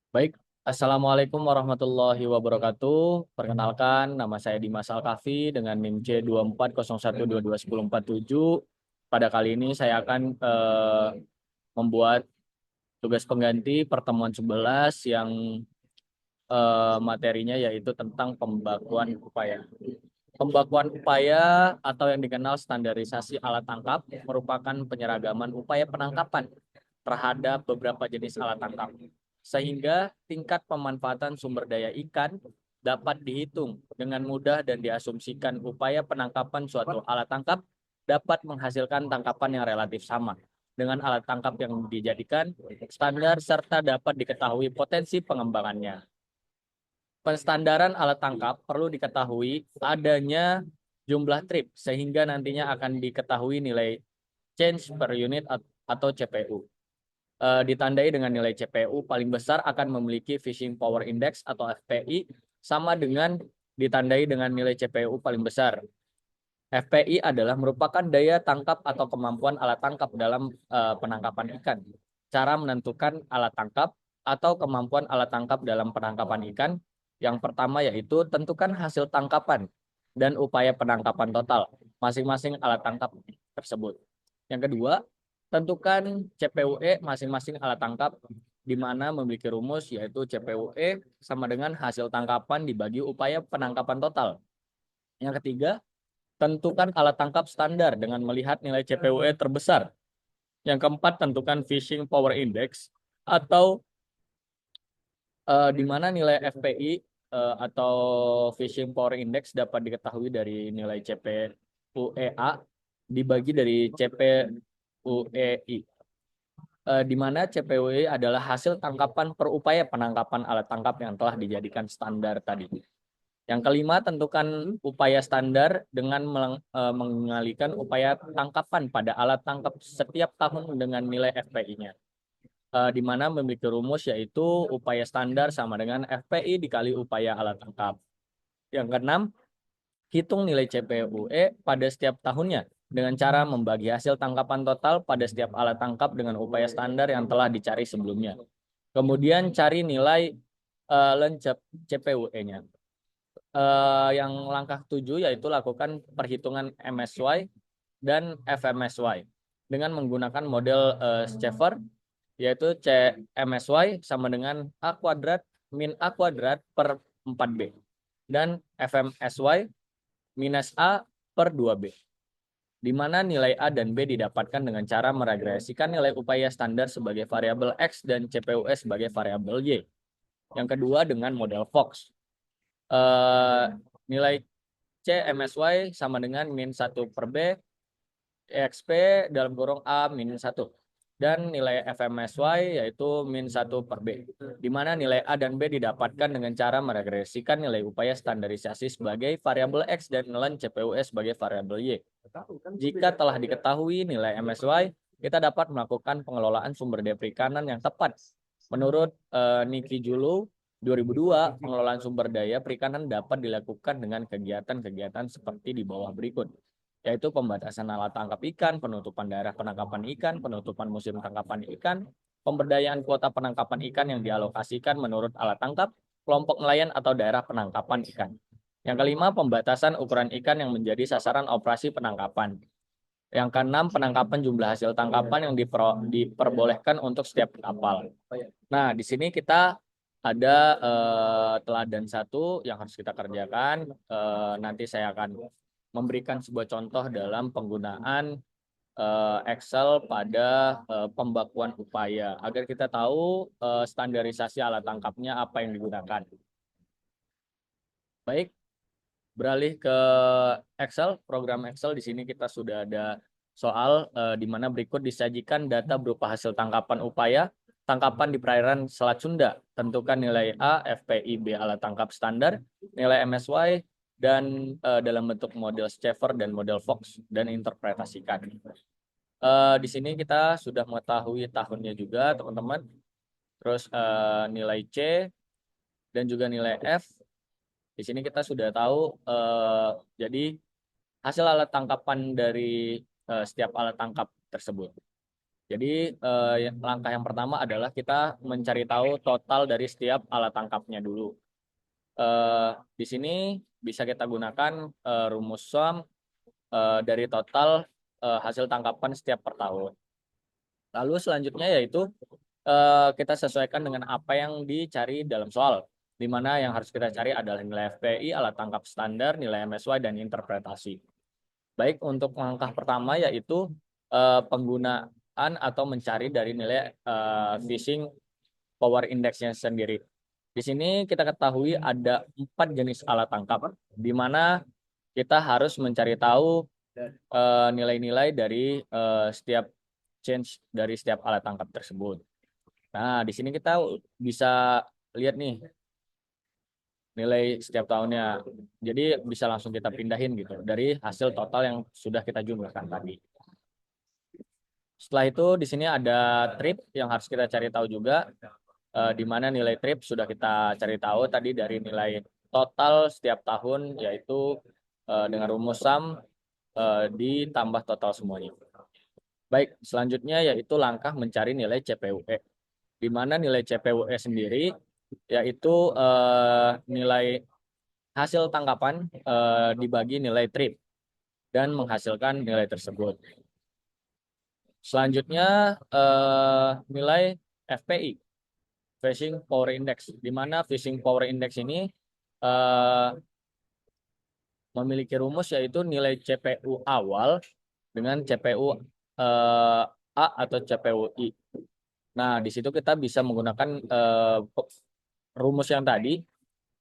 Baik, Assalamualaikum warahmatullahi wabarakatuh. Perkenalkan, nama saya Dimas Alkafi dengan NIM C2401221047. Pada kali ini saya akan membuat tugas pengganti pertemuan 11 yang materinya yaitu tentang pembakuan upaya. Pembakuan upaya atau yang dikenal standarisasi alat tangkap merupakan penyeragaman upaya penangkapan terhadap beberapa jenis alat tangkap, sehingga tingkat pemanfaatan sumber daya ikan dapat dihitung dengan mudah dan diasumsikan upaya penangkapan suatu alat tangkap dapat menghasilkan tangkapan yang relatif sama dengan alat tangkap yang dijadikan standar serta dapat diketahui potensi pengembangannya. Penstandaran alat tangkap perlu diketahui adanya jumlah trip sehingga nantinya akan diketahui nilai change per unit atau CPU. Ditandai dengan nilai CPU paling besar akan memiliki Fishing Power Index atau FPI sama dengan ditandai dengan nilai CPU paling besar. FPI adalah merupakan daya tangkap atau kemampuan alat tangkap dalam penangkapan ikan. Cara menentukan alat tangkap atau kemampuan alat tangkap dalam penangkapan ikan. Yang pertama yaitu tentukan hasil tangkapan dan upaya penangkapan total masing-masing alat tangkap tersebut. Yang kedua, tentukan CPUE masing-masing alat tangkap di mana memiliki rumus yaitu CPUE sama dengan hasil tangkapan dibagi upaya penangkapan total. Yang ketiga, tentukan alat tangkap standar dengan melihat nilai CPUE terbesar. Yang keempat, tentukan Fishing Power Index atau di mana nilai FPI atau Fishing Power Index dapat diketahui dari nilai CPUEA dibagi dari CPUEI. Di mana CPUEI adalah hasil tangkapan per upaya penangkapan alat tangkap yang telah dijadikan standar tadi. Yang kelima, tentukan upaya standar dengan mengalihkan upaya tangkapan pada alat tangkap setiap tahun dengan nilai FPI-nya. Di mana memiliki rumus yaitu upaya standar sama dengan FPI dikali upaya alat tangkap. Yang keenam, hitung nilai CPUE pada setiap tahunnya dengan cara membagi hasil tangkapan total pada setiap alat tangkap dengan upaya standar yang telah dicari sebelumnya. Kemudian cari nilai lencep CPUE-nya. Yang langkah 7 yaitu lakukan perhitungan MSY dan FMSY dengan menggunakan model Schaeffer, yaitu C MSY sama dengan A kuadrat min A kuadrat per 4B dan FMSY minus A per 2B, di mana nilai A dan B didapatkan dengan cara meregresikan nilai upaya standar sebagai variabel X dan CPUE sebagai variabel Y. Yang kedua dengan model Fox. Nilai C MSY sama dengan min 1 per B, EXP dalam kurung A minus 1. Dan nilai FMSY yaitu min 1 per B. Di mana nilai A dan B didapatkan dengan cara meregresikan nilai upaya standarisasi sebagai variabel X dan nilai CPUE sebagai variabel Y. Jika telah diketahui nilai MSY, kita dapat melakukan pengelolaan sumber daya perikanan yang tepat. Menurut Niki Julu 2002, pengelolaan sumber daya perikanan dapat dilakukan dengan kegiatan-kegiatan seperti di bawah berikut, yaitu pembatasan alat tangkap ikan, penutupan daerah penangkapan ikan, penutupan musim tangkapan ikan, pemberdayaan kuota penangkapan ikan yang dialokasikan menurut alat tangkap, kelompok nelayan atau daerah penangkapan ikan. Yang kelima, pembatasan ukuran ikan yang menjadi sasaran operasi penangkapan. Yang keenam, penangkapan jumlah hasil tangkapan yang diperbolehkan untuk setiap kapal. Nah, di sini kita ada teladan satu yang harus kita kerjakan. Nanti saya akan memberikan sebuah contoh dalam penggunaan Excel pada pembakuan upaya agar kita tahu standarisasi alat tangkapnya apa yang digunakan. Baik, beralih ke Excel, program Excel. Di sini kita sudah ada soal di mana berikut disajikan data berupa hasil tangkapan upaya tangkapan di perairan Selat Sunda. Tentukan nilai A, FPI, B alat tangkap standar, nilai MSY, dan dalam bentuk model Schaeffer dan model Fox, dan interpretasikan. Di sini kita sudah mengetahui tahunnya juga, teman-teman. Terus nilai C dan juga nilai F. Di sini kita sudah tahu, jadi hasil alat tangkapan dari setiap alat tangkap tersebut. Jadi langkah yang pertama adalah kita mencari tahu total dari setiap alat tangkapnya dulu. Di sini bisa kita gunakan rumus SUM dari total hasil tangkapan setiap per tahun. Lalu selanjutnya yaitu kita sesuaikan dengan apa yang dicari dalam soal, di mana yang harus kita cari adalah nilai FPI, alat tangkap standar, nilai MSY, dan interpretasi. Baik, untuk langkah pertama yaitu penggunaan atau mencari dari nilai fishing power index-nya sendiri. Di sini kita ketahui ada 4 jenis alat tangkap, di mana kita harus mencari tahu nilai-nilai dari setiap change dari setiap alat tangkap tersebut. Nah, di sini kita bisa lihat nih nilai setiap tahunnya. Jadi bisa langsung kita pindahin gitu dari hasil total yang sudah kita jumlahkan tadi. Setelah itu di sini ada trip yang harus kita cari tahu juga, di mana nilai trip sudah kita cari tahu tadi dari nilai total setiap tahun, yaitu dengan rumus SUM ditambah total semuanya. Baik, selanjutnya yaitu langkah mencari nilai CPUE, di mana nilai CPUE sendiri yaitu nilai hasil tangkapan dibagi nilai trip dan menghasilkan nilai tersebut. Selanjutnya nilai FPI, Fishing Power Index, di mana Fishing Power Index ini eh, memiliki rumus yaitu nilai CPU awal dengan CPU A atau CPU I. Nah, di situ kita bisa menggunakan rumus yang tadi,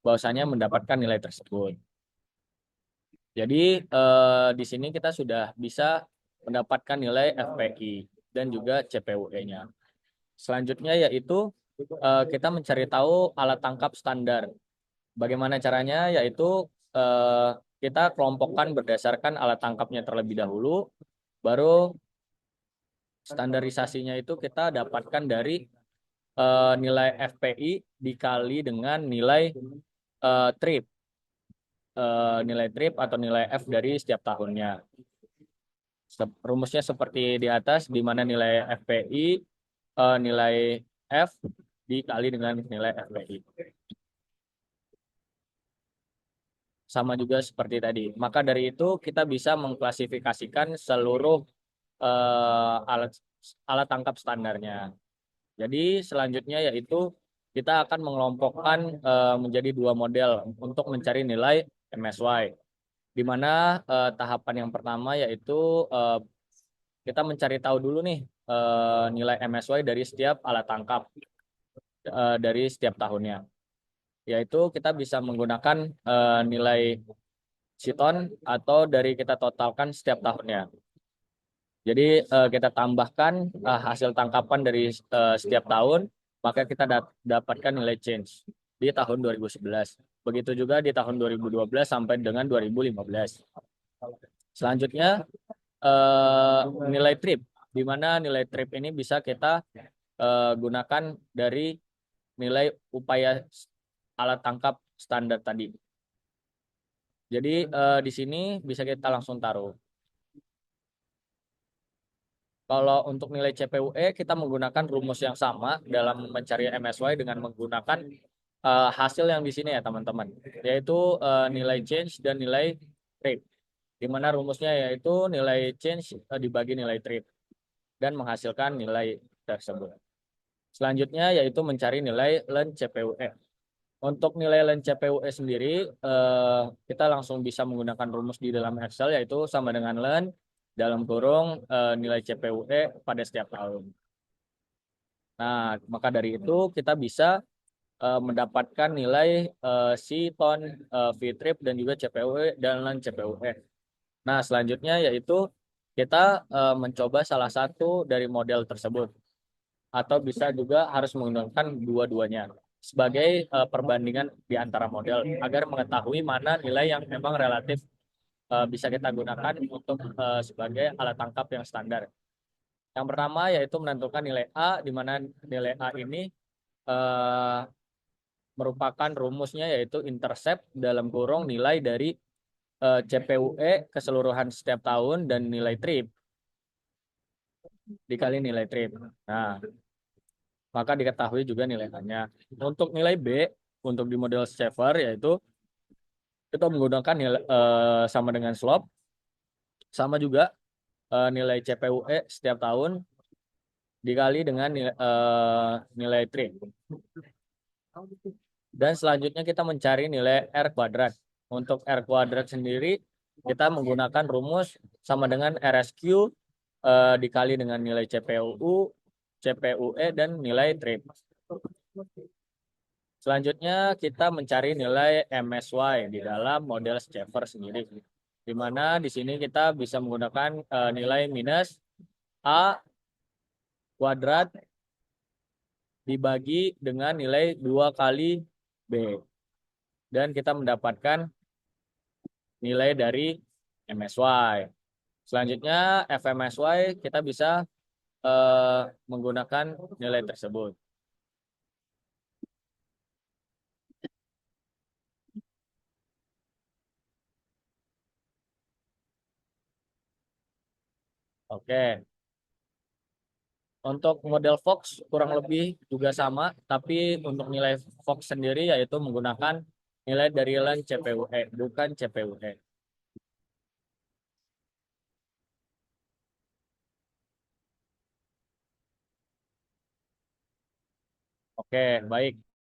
bahwasanya mendapatkan nilai tersebut. Jadi di sini kita sudah bisa mendapatkan nilai FPI dan juga CPUE-nya. Selanjutnya yaitu kita mencari tahu alat tangkap standar. Bagaimana caranya? Yaitu kita kelompokkan berdasarkan alat tangkapnya terlebih dahulu, baru standarisasinya itu kita dapatkan dari nilai FPI dikali dengan nilai trip, nilai trip atau nilai F dari setiap tahunnya. Rumusnya seperti di atas, di mana nilai FPI nilai F dikali dengan nilai FPI. Sama juga seperti tadi. Maka dari itu kita bisa mengklasifikasikan seluruh alat alat tangkap standarnya. Jadi selanjutnya yaitu kita akan mengelompokkan menjadi 2 model untuk mencari nilai MSY. Di mana tahapan yang pertama yaitu kita mencari tahu dulu nih nilai MSY dari setiap alat tangkap dari setiap tahunnya. Yaitu kita bisa menggunakan nilai Siton atau dari kita totalkan setiap tahunnya. Jadi kita tambahkan hasil tangkapan dari setiap tahun, maka kita dapatkan nilai change di tahun 2011. Begitu juga di tahun 2012 sampai dengan 2015. Selanjutnya nilai trip, di mana nilai trip ini bisa kita gunakan dari nilai upaya alat tangkap standar tadi. Jadi di sini bisa kita langsung taruh. Kalau untuk nilai CPUE kita menggunakan rumus yang sama dalam mencari MSY dengan menggunakan hasil yang di sini ya teman-teman, yaitu nilai change dan nilai trip. Di mana rumusnya yaitu nilai change dibagi nilai trip dan menghasilkan nilai tersebut. Selanjutnya yaitu mencari nilai len CPUE. Untuk nilai len CPUE sendiri kita langsung bisa menggunakan rumus di dalam Excel, yaitu sama dengan len dalam kurung nilai CPUE pada setiap tahun. Nah, maka dari itu kita bisa mendapatkan nilai Siton, Vtrip, dan juga CPUE dan len CPUE. Nah, selanjutnya yaitu kita mencoba salah satu dari model tersebut, atau bisa juga harus menggunakan dua-duanya sebagai perbandingan di antara model agar mengetahui mana nilai yang memang relatif bisa kita gunakan untuk sebagai alat tangkap yang standar. Yang pertama yaitu menentukan nilai A, di mana nilai A ini eh, merupakan rumusnya yaitu intercept dalam kurung nilai dari CPUE keseluruhan setiap tahun dan nilai trip. dikali nilai trip. Nah, maka diketahui juga nilai A-nya. Untuk nilai B, untuk di model Schaeffer yaitu kita menggunakan nilai sama dengan slope, sama juga nilai CPUE setiap tahun dikali dengan nilai trip. Dan selanjutnya kita mencari nilai R kuadrat. Untuk R kuadrat sendiri kita menggunakan rumus sama dengan RSQ dikali dengan nilai CPU, CPUE, dan nilai trip. Selanjutnya kita mencari nilai MSY di dalam model Schaeffer sendiri. Di mana di sini kita bisa menggunakan nilai minus A kuadrat dibagi dengan nilai 2 kali B. Dan kita mendapatkan nilai dari MSY. Selanjutnya FMSY kita bisa menggunakan nilai tersebut. Oke. Untuk model Fox kurang lebih juga sama, tapi untuk nilai Fox sendiri yaitu menggunakan nilai dari LAN CPUE, bukan CPUE. Oke, baik.